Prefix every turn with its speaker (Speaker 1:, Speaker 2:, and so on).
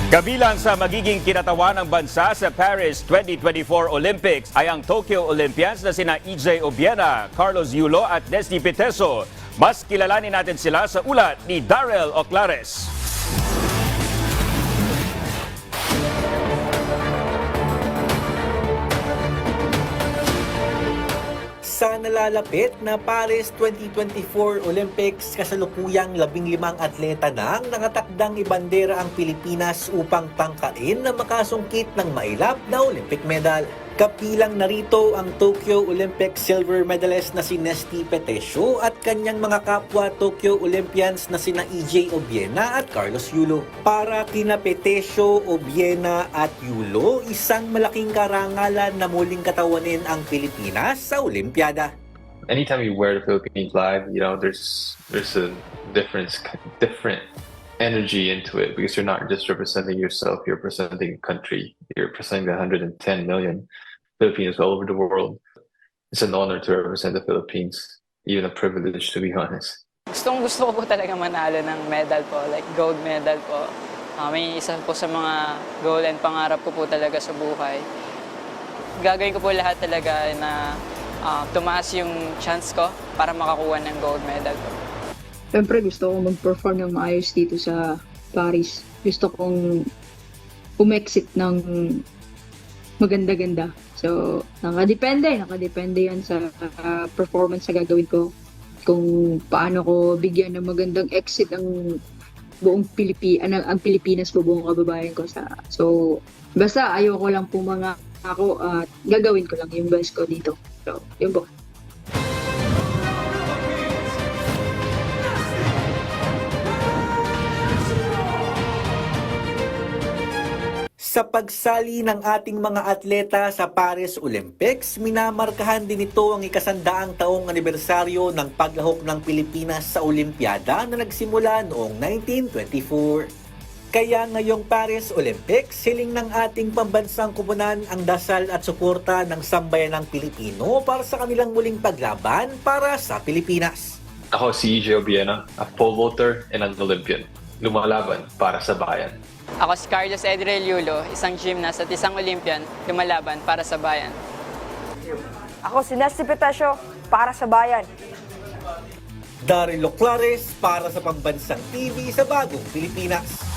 Speaker 1: Kabilang sa magiging kinatawan ng bansa sa Paris 2024 Olympics ay ang Tokyo Olympians na sina EJ Obiena, Carlos Yulo at Desni Piteso. Mas kilalanin natin sila sa ulat ni Darrell Oclares.
Speaker 2: Sa nalalapit na Paris 2024 Olympics, kasalukuyang 15 atleta na ang nakatakdang ibandera ang Pilipinas upang tangkain na makasungkit ng mailap na Olympic medal. Kapilang narito ang Tokyo Olympic silver medalist na si Nesty Petesio at kanyang mga kapwa Tokyo Olympians na sina EJ Obiena at Carlos Yulo. Para kina Petesio, Obiena at Yulo, isang malaking karangalan na muling katawanin ang Pilipinas sa Olympiada.
Speaker 3: Anytime you wear the Philippine flag, there's a different energy into it, because you're not just representing yourself, you're representing a country. You're representing the 110 million Filipinos all over the world. It's an honor to represent the Philippines, even a privilege, to be honest.
Speaker 4: Gusto ko po talaga manalo ng medal po, like gold medal po. May isa po sa mga goal and pangarap ko po talaga sa buhay. Gagawin ko po lahat talaga na tumaas yung chance ko para makakuha ng gold medal po.
Speaker 5: Siyempre gusto kong mag-perform ng maayos dito sa Paris. Gusto kong umexit ng maganda-ganda. So, nakadepende yan sa performance na gagawin ko. Kung paano ko bigyan ng magandang exit ang buong ang Pilipinas po, buong kababayan ko. So, basta ayoko lang po mga ako at gagawin ko lang yung best ko dito. So, yun po.
Speaker 2: Sa pagsali ng ating mga atleta sa Paris Olympics, minamarkahan din ito ang ikasandaang taong anibersaryo ng paglahok ng Pilipinas sa Olympiada na nagsimula noong 1924. Kaya ngayong Paris Olympics, hiling ng ating pambansang koponan ang dasal at suporta ng sambayanang Pilipino para sa kanilang muling paglaban para sa Pilipinas.
Speaker 3: Ako si EJ Obiena, a pole vaulter and an Olympian. Lumalaban para sa bayan.
Speaker 4: Ako si Carlos Edrel Yulo, isang gymnast at isang Olympian, lumalaban para sa bayan.
Speaker 6: Ako si Nesty Petesio, para sa bayan.
Speaker 2: Darrell Oclares para sa Pambansang TV sa Bagong Pilipinas.